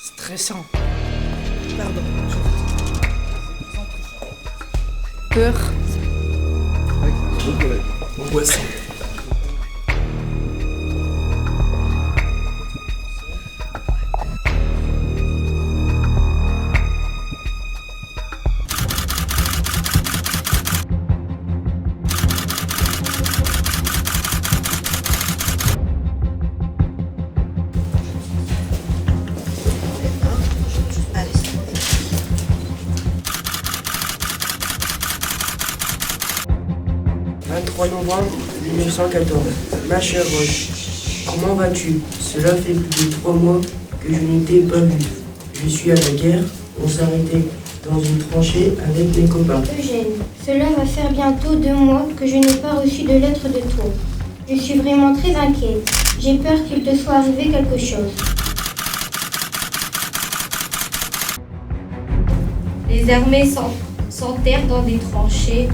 Stressant. Pardon. Peur. Angoissant. Allez. 23 novembre 1914. Ma chère Roche, comment vas-tu? Cela fait plus de 3 mois que je ne t'ai pas vu. Je suis à la guerre, on s'arrêtait dans une tranchée avec mes copains. Eugène, cela va faire bientôt 2 mois que je n'ai pas reçu de lettre de toi. Je suis vraiment très inquiète. J'ai peur qu'il te soit arrivé quelque chose. Les armées s'enterrent dans des tranchées.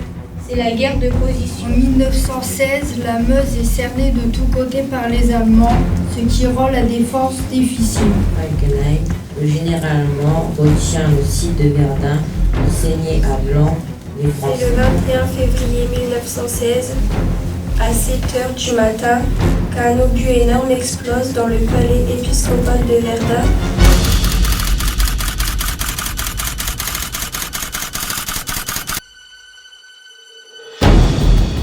C'est la guerre de position. En 1916, la Meuse est cernée de tous côtés par les Allemands, ce qui rend la défense difficile. Falkenhayn, le général allemand retient le site de Verdun pour saigner à blanc les C'est Français. le 21 février 1916, à 7h du matin, qu'un obus énorme explose dans le palais épiscopal de Verdun.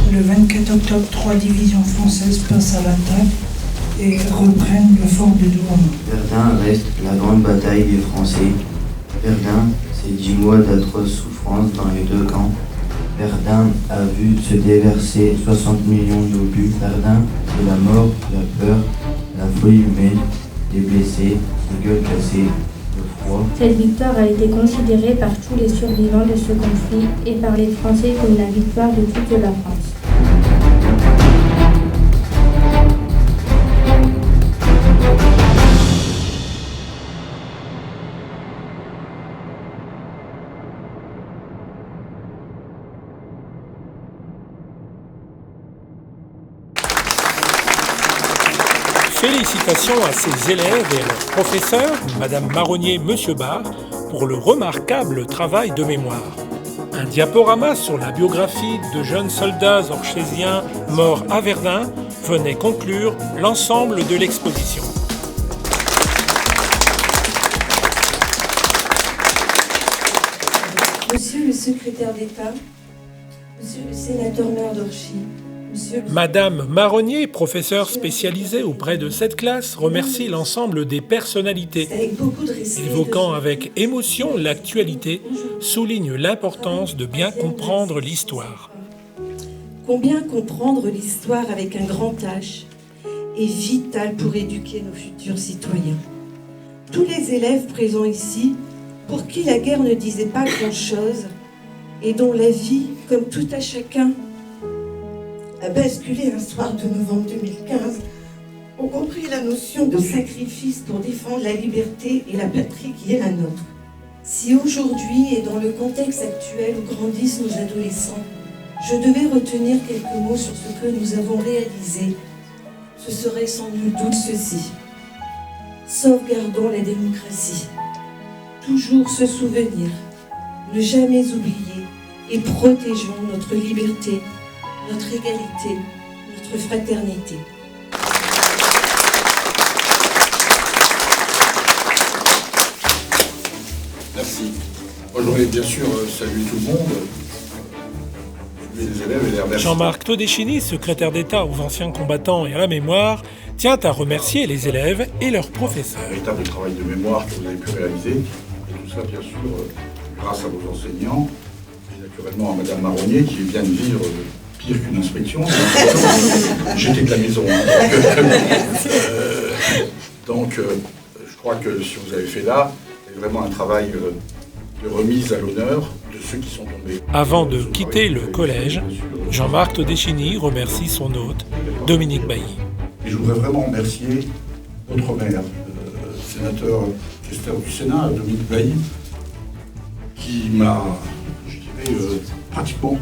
Le 24 octobre, 3 divisions françaises passent à l'attaque et reprennent le fort de Douaumont. Verdun reste la grande bataille des Français. Verdun, c'est 10 mois d'atroces souffrances dans les deux camps. Verdun a vu se déverser 60 millions d'obus. Verdun, c'est la mort, la peur, la folie humaine, les blessés, les gueules cassées, le froid. Cette victoire a été considérée par tous les survivants de ce conflit et par les Français comme la victoire de toute la France. Félicitations à ses élèves et à leurs professeurs, Madame Marronnier, Monsieur Barre, pour le remarquable travail de mémoire. Un diaporama sur la biographie de jeunes soldats orchésiens morts à Verdun venait conclure l'ensemble de l'exposition. Monsieur le secrétaire d'État, Monsieur le sénateur maire d'Orchy, Madame Marronnier, professeure spécialisée auprès de cette classe, remercie l'ensemble des personnalités. Évoquant avec émotion l'actualité, souligne l'importance de bien comprendre l'histoire. Combien comprendre l'histoire avec un grand H est vital pour éduquer nos futurs citoyens. Tous les élèves présents ici, pour qui la guerre ne disait pas grand-chose, et dont la vie, comme tout à chacun, A basculé un soir de novembre 2015, ont compris la notion de sacrifice pour défendre la liberté et la patrie qui est la nôtre. Si aujourd'hui et dans le contexte actuel où grandissent nos adolescents, je devais retenir quelques mots sur ce que nous avons réalisé, ce serait sans nul doute ceci. Sauvegardons la démocratie. Toujours se souvenir, ne jamais oublier et protégeons notre liberté, notre égalité, notre fraternité. Merci. Moi, je voudrais bien sûr saluer tout le monde, les élèves et les remercier. Jean-Marc Todeschini, secrétaire d'État aux anciens combattants et à la mémoire, tient à remercier les élèves et leurs professeurs. Un véritable travail de mémoire que vous avez pu réaliser, et tout ça, bien sûr, grâce à vos enseignants, et naturellement à Madame Marronnier, qui vient de vivre pire qu'une inspection. J'étais de la maison. Donc, je crois que ce que vous avez fait là, c'est vraiment un travail de remise à l'honneur de ceux qui sont tombés. Avant de quitter le collège, Jean-Marc Todeschini remercie son hôte, Dominique Bailly. Et je voudrais vraiment remercier notre maire, le sénateur questeur du Sénat, Dominique Bailly, qui m'a, je dirais, pratiquement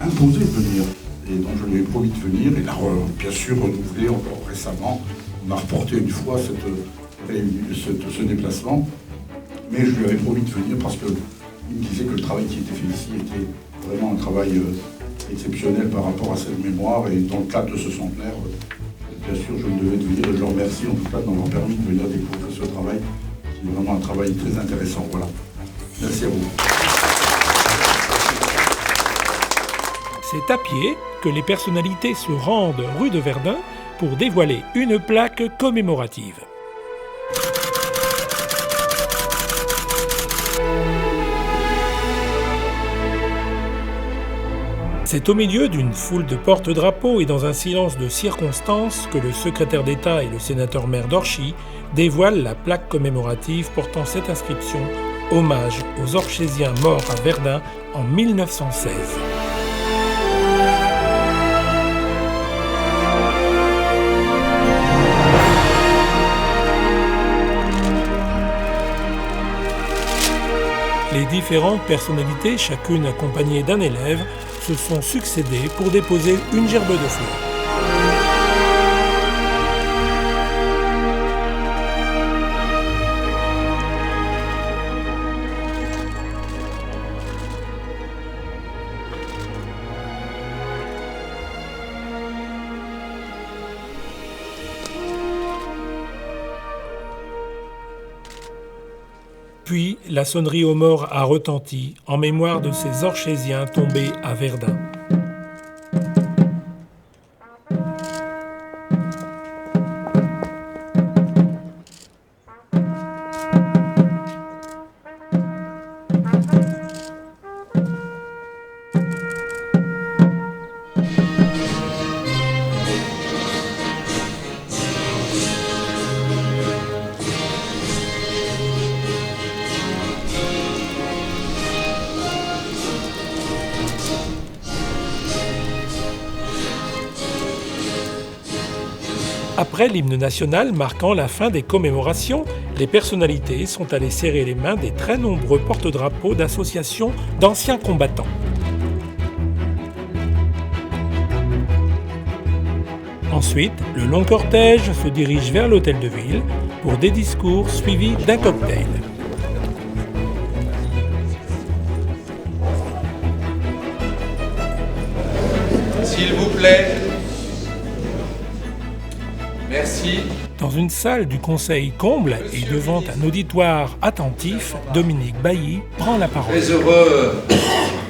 imposé de venir. et donc je lui ai promis de venir. Il a bien sûr renouvelé encore récemment. On a reporté une fois ce déplacement, mais je lui avais promis de venir parce qu'il me disait que le travail qui était fait ici était vraiment un travail exceptionnel par rapport à cette mémoire, et dans le cadre de ce centenaire, bien sûr je me devais de venir, et je le remercie en tout cas de m'avoir permis de venir découvrir ce travail, qui est vraiment un travail très intéressant. Voilà. Merci à vous. C'est à pied que les personnalités se rendent rue de Verdun pour dévoiler une plaque commémorative. C'est au milieu d'une foule de porte-drapeaux et dans un silence de circonstance que le secrétaire d'État et le sénateur-maire d'Orchy dévoilent la plaque commémorative portant cette inscription « Hommage aux Orchésiens morts à Verdun en 1916 ». Les différentes personnalités, chacune accompagnée d'un élève, se sont succédées pour déposer une gerbe de fleurs. Puis, la sonnerie aux morts a retenti en mémoire de ces Orchésiens tombés à Verdun. Après l'hymne national marquant la fin des commémorations, les personnalités sont allées serrer les mains des très nombreux porte-drapeaux d'associations d'anciens combattants. Ensuite, le long cortège se dirige vers l'hôtel de ville pour des discours suivis d'un cocktail. S'il vous plaît. Merci. Dans une salle du Conseil comble et devant un auditoire attentif, Dominique Bailly prend la parole. Très heureux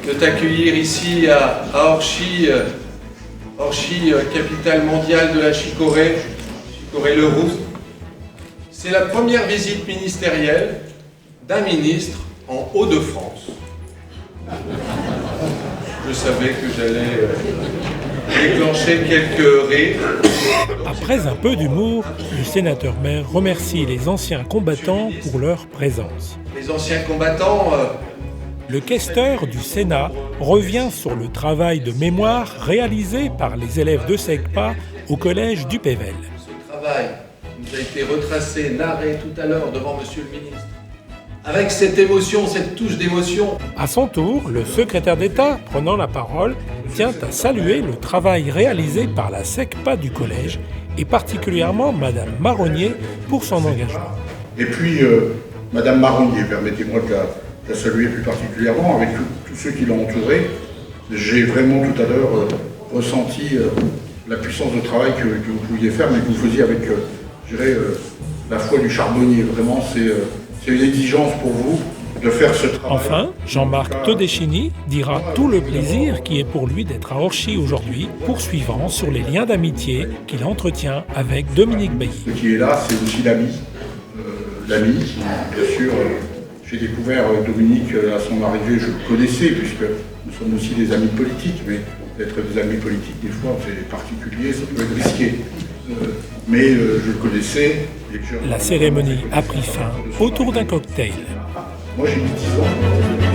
de t'accueillir ici à Orchy, capitale mondiale de la chicorée, Chicorée-le-Roux. C'est la première visite ministérielle d'un ministre en Hauts-de-France. Je savais que j'allais déclencher quelques rires. Après un peu d'humour, le sénateur-maire remercie les anciens combattants pour leur présence. Les anciens combattants... Le questeur du Sénat revient sur le travail de mémoire réalisé par les élèves de SECPA au collège du Pével. Ce travail nous a été retracé, narré tout à l'heure devant Monsieur le ministre. Avec cette émotion, cette touche d'émotion. À son tour, le secrétaire d'État, prenant la parole, tient à saluer le travail réalisé par la SECPA du collège et particulièrement Madame Marronnier pour son engagement. Et puis, Madame Marronnier, permettez-moi de la saluer plus particulièrement, avec tous ceux qui l'ont entourée. J'ai vraiment tout à l'heure ressenti la puissance de travail que vous pouviez faire, mais que vous faisiez avec, je dirais, la foi du charbonnier. Vraiment, c'est une exigence pour vous de faire ce travail. Enfin, Jean-Marc Todeschini dira tout le plaisir qui est pour lui d'être à Orchy aujourd'hui, poursuivant sur les liens d'amitié qu'il entretient avec Dominique Bailly. Ce qui est là, c'est aussi l'ami. L'ami, bien sûr, j'ai découvert Dominique à son arrivée, je le connaissais, puisque nous sommes aussi des amis politiques, mais d'être des amis politiques, des fois, c'est particulier, ça peut être risqué. Mais je le connaissais. La cérémonie a pris fin autour d'un cocktail. Moi, j'ai mis 10 ans.